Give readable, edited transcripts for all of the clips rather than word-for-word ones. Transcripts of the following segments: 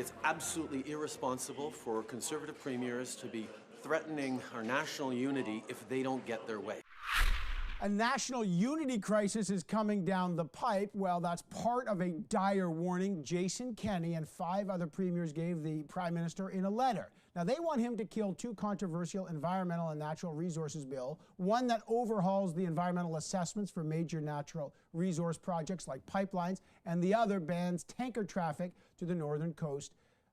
it's absolutely irresponsible for Conservative premiers to be threatening our national unity if they don't get their way. A national unity crisis is coming down the pipe. Well, that's part of a dire warning Jason Kenney and 5 other premiers gave the Prime Minister in a letter. Now, they want him to kill 2 controversial environmental and natural resources bill, one that overhauls the environmental assessments for major natural resource projects like pipelines, and the other bans tanker traffic to the northern coast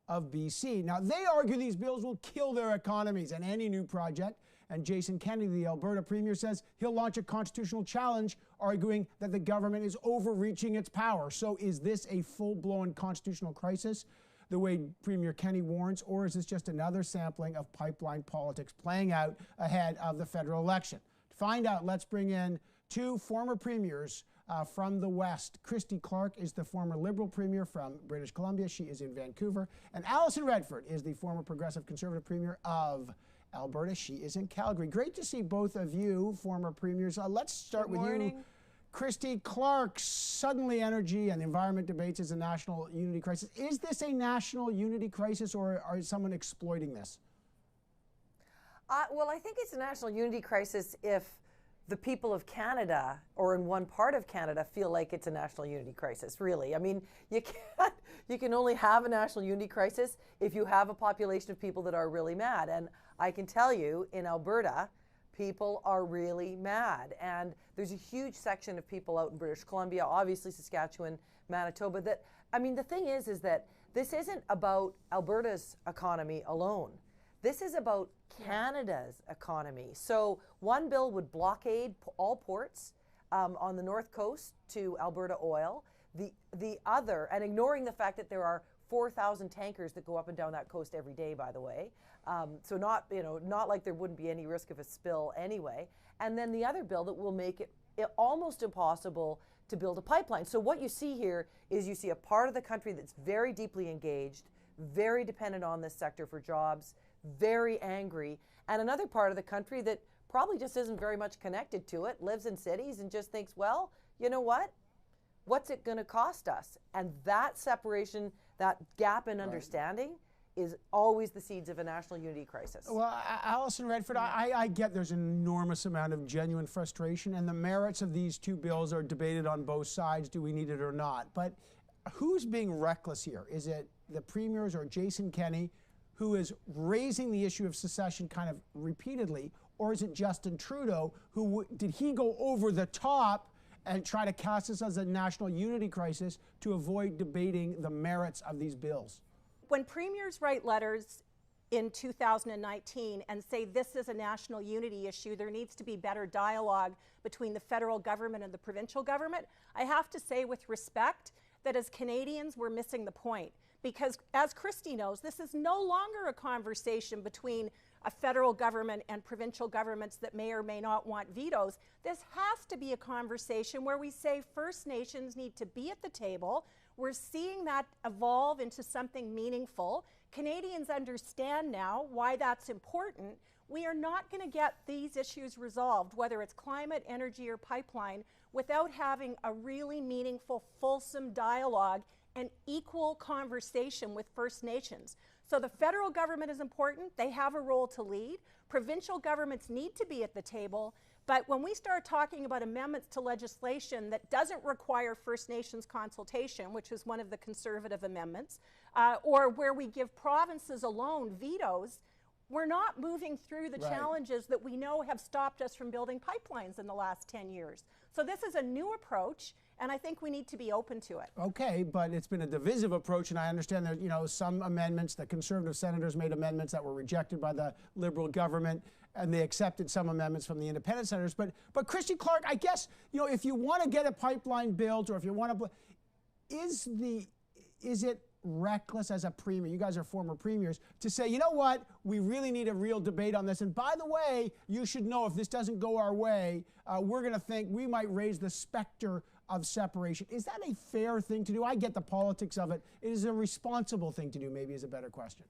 of BC. Now, they argue these bills will kill their economies and any new project. And Jason Kenney, the Alberta Premier, says he'll launch a constitutional challenge, arguing that the government is overreaching its power. So is this a full-blown constitutional crisis, the way Premier Kenney warns, or is this just another sampling of pipeline politics playing out ahead of the federal election? To find out, let's bring in 2 former premiers from the West. Christy Clark is the former Liberal Premier from British Columbia. She is in Vancouver. And Alison Redford is the former Progressive Conservative Premier of Alberta. She is in Calgary. Great to see both of you, former premiers. Let's start with you. Christy Clark, suddenly energy and environment debates is a national unity crisis. Is this a national unity crisis, or is someone exploiting this? Well, I think it's a national unity crisis if the people of Canada, or in one part of Canada, feel like it's a national unity crisis, really. I mean, you can only have a national unity crisis if you have a population of people that are really mad. And I can tell you, in Alberta, people are really mad. And there's a huge section of people out in British Columbia, obviously Saskatchewan, Manitoba, that, I mean, the thing is that this isn't about Alberta's economy alone. This is about Canada's economy. So one bill would blockade all ports on the north coast to Alberta oil. The other, and ignoring the fact that there are 4,000 tankers that go up and down that coast every day, by the way. So not like there wouldn't be any risk of a spill anyway. And then the other bill that will make it almost impossible to build a pipeline. So what you see here is you see a part of the country that's very deeply engaged, very dependent on this sector for jobs, very angry, and another part of the country that probably just isn't very much connected to it, lives in cities and just thinks, well, you know what? What's it going to cost us? And that separation, that gap in understanding is always the seeds of a national unity crisis. Well, Alison Redford, I get there's an enormous amount of genuine frustration, and the merits of these 2 bills are debated on both sides. Do we need it or not? But who's being reckless here? Is it the premiers or Jason Kenney, who is raising the issue of secession kind of repeatedly, or is it Justin Trudeau, did he go over the top and try to cast this as a national unity crisis to avoid debating the merits of these bills? When premiers write letters in 2019 and say this is a national unity issue, there needs to be better dialogue between the federal government and the provincial government, I have to say with respect that as Canadians, we're missing the point. Because as Christy knows, this is no longer a conversation between a federal government and provincial governments that may or may not want vetoes. This has to be a conversation where we say First Nations need to be at the table. We're seeing that evolve into something meaningful. Canadians understand now why that's important. We are not going to get these issues resolved, whether it's climate, energy, or pipeline, without having a really meaningful, fulsome dialogue and equal conversation with First Nations. So the federal government is important. They have a role to lead. Provincial governments need to be at the table. But when we start talking about amendments to legislation that doesn't require First Nations consultation, which is one of the Conservative amendments, or where we give provinces alone vetoes, we're not moving through the challenges that we know have stopped us from building pipelines in the last 10 years. So this is a new approach, and I think we need to be open to it. Okay, but it's been a divisive approach, and I understand that some amendments, the Conservative senators made amendments that were rejected by the Liberal government, and they accepted some amendments from the Independent senators. But Christy Clark, I guess, if you want to get a pipeline built, or if you want to, is it reckless as a premier, you guys are former premiers, to say, you know what, we really need a real debate on this, and by the way, you should know if this doesn't go our way, we're going to think we might raise the specter of separation. Is that a fair thing to do? I get the politics of it. It is a responsible thing to do, maybe, is a better question.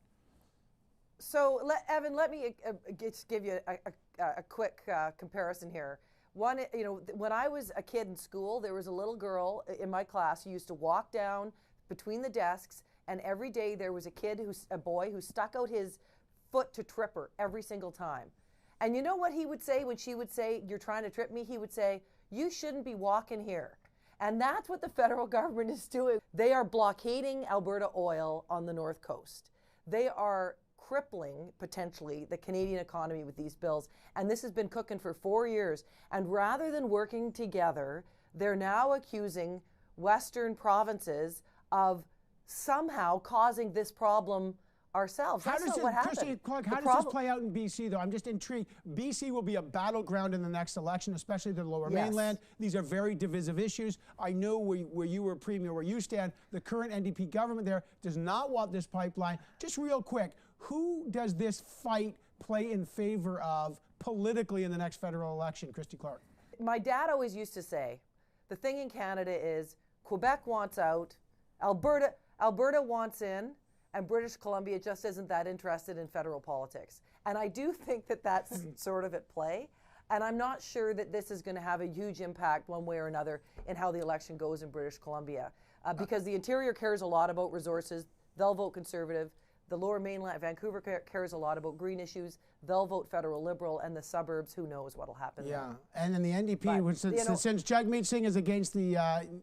So, Evan, let me just give you a quick comparison here. One, when I was a kid in school, there was a little girl in my class who used to walk down between the desks and every day there was a boy who stuck out his foot to trip her every single time. And you know what he would say when she would say, "You're trying to trip me"? He would say, "You shouldn't be walking here." And that's what the federal government is doing. They are blockading Alberta oil on the North Coast. They are crippling, potentially, the Canadian economy with these bills. And this has been cooking for 4 years. And rather than working together, they're now accusing Western provinces of somehow causing this problem ourselves. That's not what happened. Christy Clark, how does this play out in BC, though? I'm just intrigued. BC will be a battleground in the next election, especially the Lower Mainland. These are very divisive issues. I know where you were Premier, where you stand. The current NDP government there does not want this pipeline. Just real quick, who does this fight play in favor of politically in the next federal election, Christy Clark? My dad always used to say, the thing in Canada is Quebec wants out, Alberta wants in, and British Columbia just isn't that interested in federal politics. And I do think that that's sort of at play. And I'm not sure that this is going to have a huge impact one way or another in how the election goes in British Columbia. Because the Interior cares a lot about resources. They'll vote Conservative. The Lower Mainland, Vancouver cares a lot about green issues. They'll vote federal Liberal, and the suburbs, who knows what'll happen there. And then the NDP, since Jagmeet Singh is against the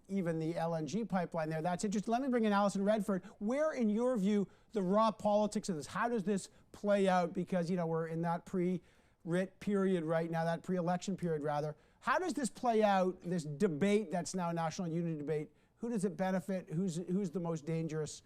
even the LNG pipeline there, that's interesting. Let me bring in Alison Redford. Where, in your view, the raw politics of this, how does this play out? Because, you know, we're in that pre-writ period right now, that pre-election period, rather. How does this play out, this debate that's now a national unity debate? Who does it benefit? Who's the most dangerous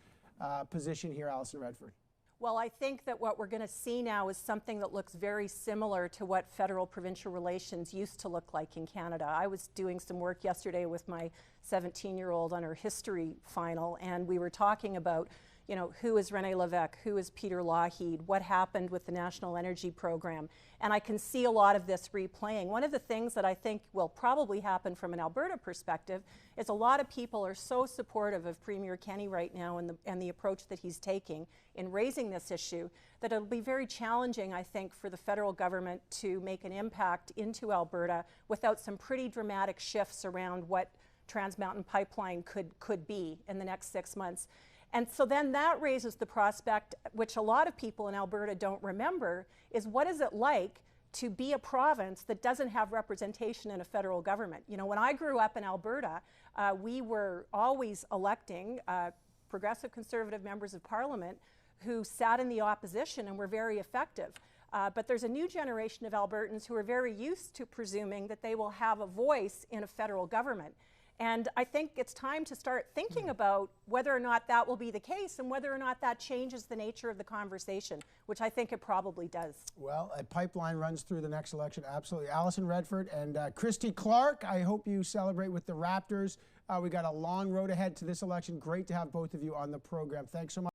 position here, Alison Redford? Well, I think that what we're going to see now is something that looks very similar to what federal-provincial relations used to look like in Canada. I was doing some work yesterday with my 17-year-old on her history final, and we were talking about, you know, who is René Lévesque, who is Peter Lougheed, what happened with the National Energy Program, and I can see a lot of this replaying. One of the things that I think will probably happen from an Alberta perspective is a lot of people are so supportive of Premier Kenney right now and the approach that he's taking in raising this issue that it'll be very challenging, I think, for the federal government to make an impact into Alberta without some pretty dramatic shifts around what Trans Mountain Pipeline could be in the next 6 months. And so then that raises the prospect, which a lot of people in Alberta don't remember, is what is it like to be a province that doesn't have representation in a federal government? You know, when I grew up in Alberta, we were always electing progressive Conservative members of Parliament who sat in the opposition and were very effective. But there's a new generation of Albertans who are very used to presuming that they will have a voice in a federal government. And I think it's time to start thinking about whether or not that will be the case and whether or not that changes the nature of the conversation, which I think it probably does. Well, a pipeline runs through the next election, absolutely. Alison Redford and Christy Clark, I hope you celebrate with the Raptors. We got a long road ahead to this election. Great to have both of you on the program. Thanks so much.